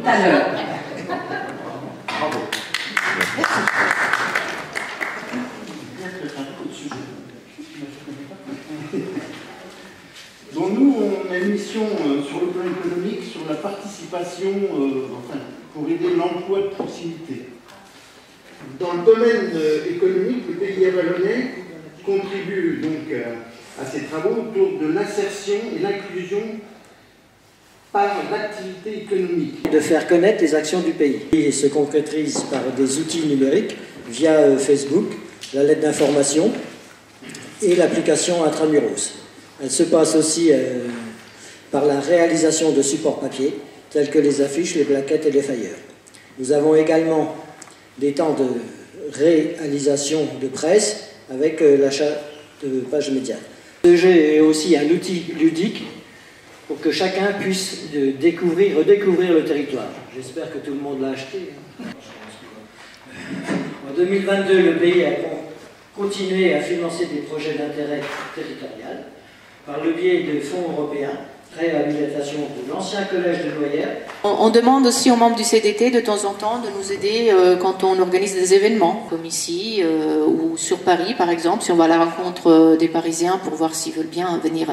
à l'heure. Bravo. Donc nous, on a une mission sur le plan économique, sur la participation, enfin, pour aider l'emploi de proximité. Dans le domaine économique, le pays avalonnais contribue donc à ces travaux autour de l'insertion et l'inclusion par l'activité économique. De faire connaître les actions du pays. Il se concrétise par des outils numériques via Facebook, la lettre d'information et l'application Intramuros. Elle se passe aussi par la réalisation de supports papier, tels que les affiches, les plaquettes et les flyers. Nous avons également des temps de réalisation de presse avec l'achat de pages médias. Ce jeu est aussi un outil ludique pour que chacun puisse redécouvrir le territoire. J'espère que tout le monde l'a acheté. En 2022, le pays a continué à financer des projets d'intérêt territorial par le biais de fonds européens, réhabilitation de l'ancien collège de Noyères. On demande aussi aux membres du CDT de temps en temps de nous aider quand on organise des événements, comme ici ou sur Paris par exemple, si on va à la rencontre des Parisiens pour voir s'ils veulent bien venir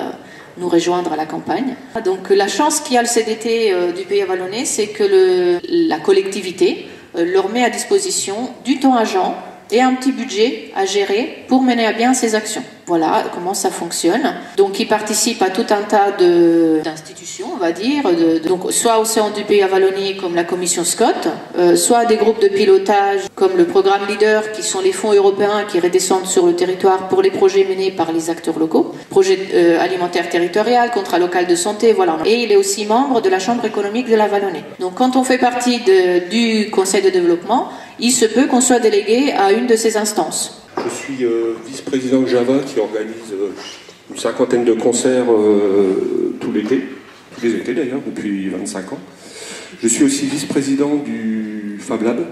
nous rejoindre à la campagne. Donc la chance qu'il y a le CDT du Pays Avallonnais, c'est que la collectivité leur met à disposition du temps agent et un petit budget à gérer pour mener à bien ces actions. Voilà comment ça fonctionne. Donc, ils participent à tout un tas d'institutions, on va dire, donc soit au sein du Pays Avallonnais comme la commission Scott, soit des groupes de pilotage comme le programme Leader, qui sont les fonds européens qui redescendent sur le territoire pour les projets menés par les acteurs locaux, projet alimentaire territorial, contrat local de santé, voilà. Et il est aussi membre de la Chambre économique de la Vallonnée. Donc, quand on fait partie du Conseil de développement, il se peut qu'on soit délégué à une de ces instances. Je suis vice-président de Java qui organise une cinquantaine de concerts tous les étés d'ailleurs, depuis 25 ans. Je suis aussi vice-président du Fab Lab.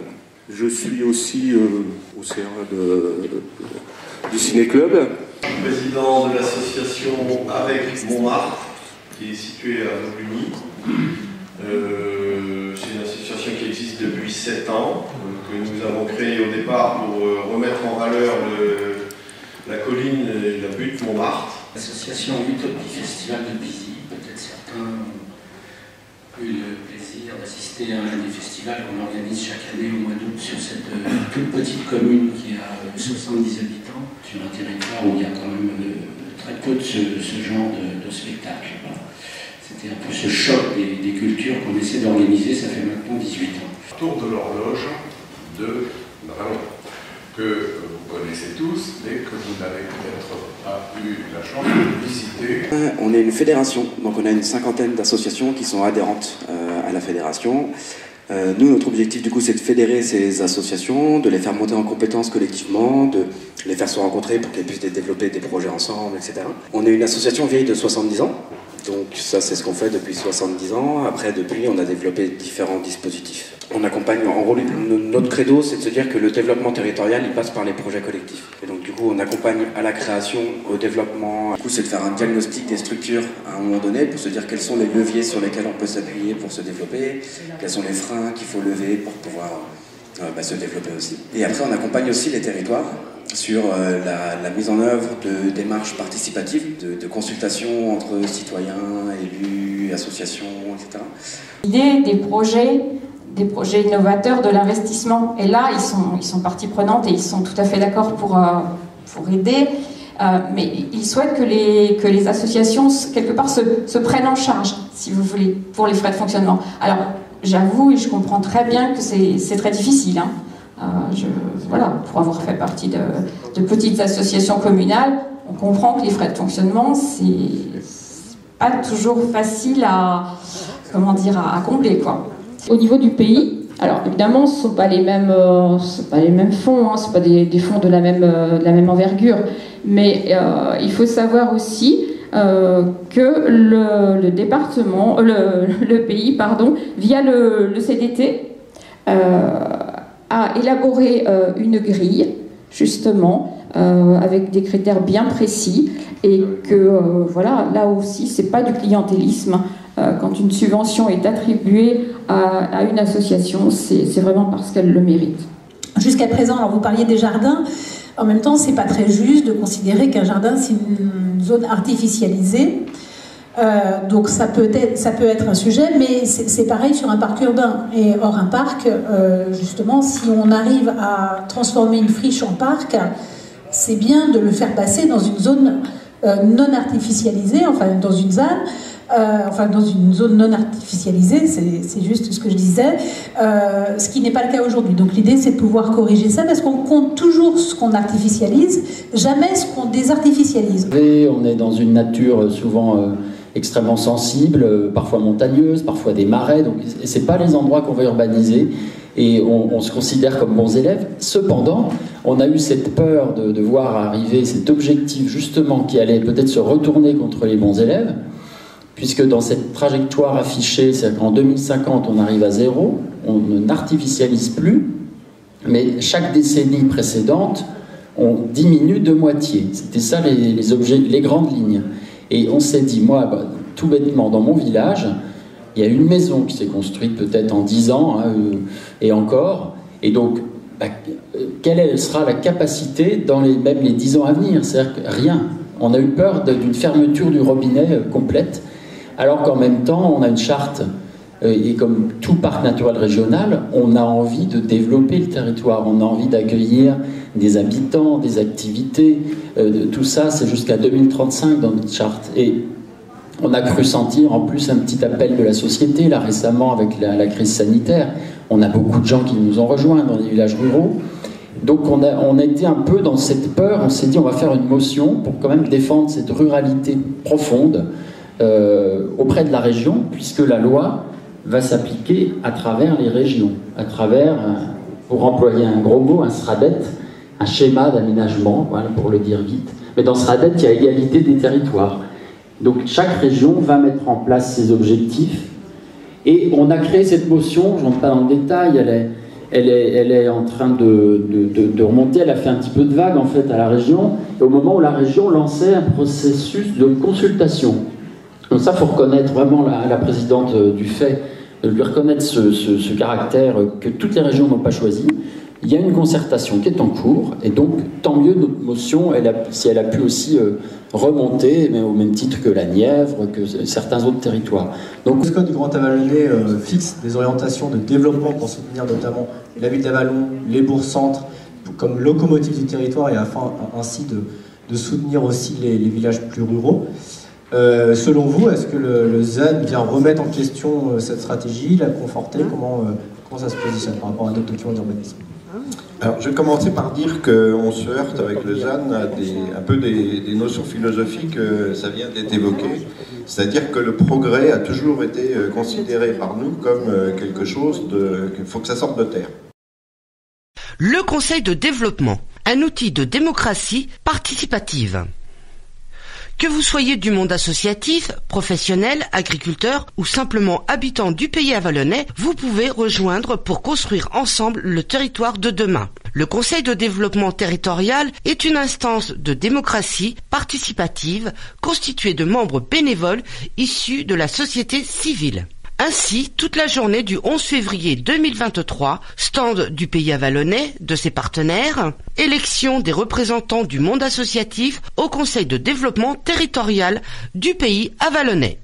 Je suis aussi au CA du Ciné Club. Je suis président de l'association Avec Montmartre, qui est située à Aubigny. C'est une association qui existe depuis 7 ans, que nous avons créée au départ pour remettre en valeur la colline et la butte Montmartre. L'association Utopie Festival de Bizy, peut-être certains ont eu le plaisir d'assister à un des festivals qu'on organise chaque année au mois d'août sur cette toute petite commune qui a 70 habitants, sur un territoire où il y a quand même très peu de ce genre de spectacle. C'était un peu ce choc des cultures qu'on essaie d'organiser, ça fait maintenant 18 ans. Tour de l'horloge de Dralon, que vous connaissez tous, mais que vous n'avez peut-être pas eu la chance de visiter. On est une fédération, donc on a une cinquantaine d'associations qui sont adhérentes à la fédération. Nous, notre objectif du coup, c'est de fédérer ces associations, de les faire monter en compétences collectivement, de les faire se rencontrer pour qu'elles puissent développer des projets ensemble, etc. On est une association vieille de 70 ans. Donc ça, c'est ce qu'on fait depuis 70 ans. Après, depuis, on a développé différents dispositifs. On accompagne, en gros, notre credo, c'est de se dire que le développement territorial, il passe par les projets collectifs. Et donc, du coup, on accompagne à la création, au développement. Du coup, c'est de faire un diagnostic des structures à un moment donné pour se dire quels sont les leviers sur lesquels on peut s'appuyer pour se développer, quels sont les freins qu'il faut lever pour pouvoir se développer aussi. Et après, on accompagne aussi les territoires sur la mise en œuvre de démarches participatives, de consultations entre citoyens, élus, associations, etc. L'idée des projets innovateurs, de l'investissement, et là ils sont partie prenante et ils sont tout à fait d'accord pour aider, mais ils souhaitent que les associations quelque part se prennent en charge, si vous voulez, pour les frais de fonctionnement. Alors j'avoue et je comprends très bien que c'est très difficile, hein. Voilà, pour avoir fait partie de petites associations communales, on comprend que les frais de fonctionnement, c'est pas toujours facile à combler, quoi. Au niveau du pays, alors évidemment, ce ne sont pas les mêmes fonds, hein, ce ne sont pas des fonds de la même envergure, mais il faut savoir aussi que le département, le pays, pardon, via le CDT, a élaboré une grille, justement, avec des critères bien précis, et que, voilà, là aussi, c'est pas du clientélisme, quand une subvention est attribuée à une association, c'est vraiment parce qu'elle le mérite. Jusqu'à présent, alors vous parliez des jardins, en même temps, c'est pas très juste de considérer qu'un jardin, c'est une zone artificialisée. Donc ça peut être un sujet, mais c'est pareil sur un parc urbain. Et or, un parc, justement, si on arrive à transformer une friche en parc, c'est bien de le faire passer dans une zone non artificialisée, enfin dans une ZAN, dans une zone non artificialisée, c'est juste ce que je disais, ce qui n'est pas le cas aujourd'hui. Donc l'idée, c'est de pouvoir corriger ça, parce qu'on compte toujours ce qu'on artificialise, jamais ce qu'on désartificialise. On est dans une nature souvent extrêmement sensible, parfois montagneuse, parfois des marais, donc c'est pas les endroits qu'on veut urbaniser, et on se considère comme bons élèves. Cependant, on a eu cette peur de voir arriver cet objectif justement qui allait peut-être se retourner contre les bons élèves, puisque dans cette trajectoire affichée, c'est-à-dire qu'en 2050 on arrive à 0, on n'artificialise plus, mais chaque décennie précédente on diminue de moitié. C'était ça les grandes lignes. Et on s'est dit, moi, tout bêtement, dans mon village, il y a une maison qui s'est construite peut-être en 10 ans, et encore. Et donc, quelle sera la capacité dans même les 10 ans à venir? C'est-à-dire que rien. On a eu peur d'une fermeture du robinet complète, alors qu'en même temps, on a une charte, et comme tout parc naturel régional, on a envie de développer le territoire, on a envie d'accueillir des habitants, des activités, tout ça, c'est jusqu'à 2035 dans notre charte. Et on a cru sentir en plus un petit appel de la société, là récemment avec la crise sanitaire. On a beaucoup de gens qui nous ont rejoints dans les villages ruraux. Donc on était un peu dans cette peur, on s'est dit on va faire une motion pour quand même défendre cette ruralité profonde auprès de la région, puisque la loi va s'appliquer à travers les régions, à travers, pour employer un gros mot, un SRADET, un schéma d'aménagement, voilà, pour le dire vite. Mais dans SRADET, il y a égalité des territoires. Donc chaque région va mettre en place ses objectifs, et on a créé cette motion, je ne rentre pas dans le détail, elle est en train de remonter, elle a fait un petit peu de vague en fait à la région, et au moment où la région lançait un processus de consultation. Donc ça, il faut reconnaître vraiment la présidente du fait, lui reconnaître ce caractère que toutes les régions n'ont pas choisi. Il y a une concertation qui est en cours, et donc tant mieux notre motion, si elle a pu aussi remonter, mais au même titre que la Nièvre, que certains autres territoires. Donc, le Code du Grand Avallonnais fixe des orientations de développement pour soutenir notamment la ville d'Avallon, les bourgs-centres, comme locomotive du territoire, et afin ainsi de soutenir aussi les villages plus ruraux. Selon vous, est-ce que le ZAN vient remettre en question cette stratégie, la conforter? Comment ça se positionne par rapport à d'autres documents d'urbanisme? Alors, je vais commencer par dire qu'on se heurte avec le ZAN à un peu des notions philosophiques, ça vient d'être évoqué. C'est-à-dire que le progrès a toujours été considéré par nous comme quelque chose qu'il faut que ça sorte de terre. Le Conseil de développement, un outil de démocratie participative. Que vous soyez du monde associatif, professionnel, agriculteur ou simplement habitant du pays avallonnais, vous pouvez rejoindre pour construire ensemble le territoire de demain. Le Conseil de développement territorial est une instance de démocratie participative constituée de membres bénévoles issus de la société civile. Ainsi, toute la journée du 11 février 2023, stand du pays avallonnais, de ses partenaires, élection des représentants du monde associatif au Conseil de développement territorial du pays avallonnais.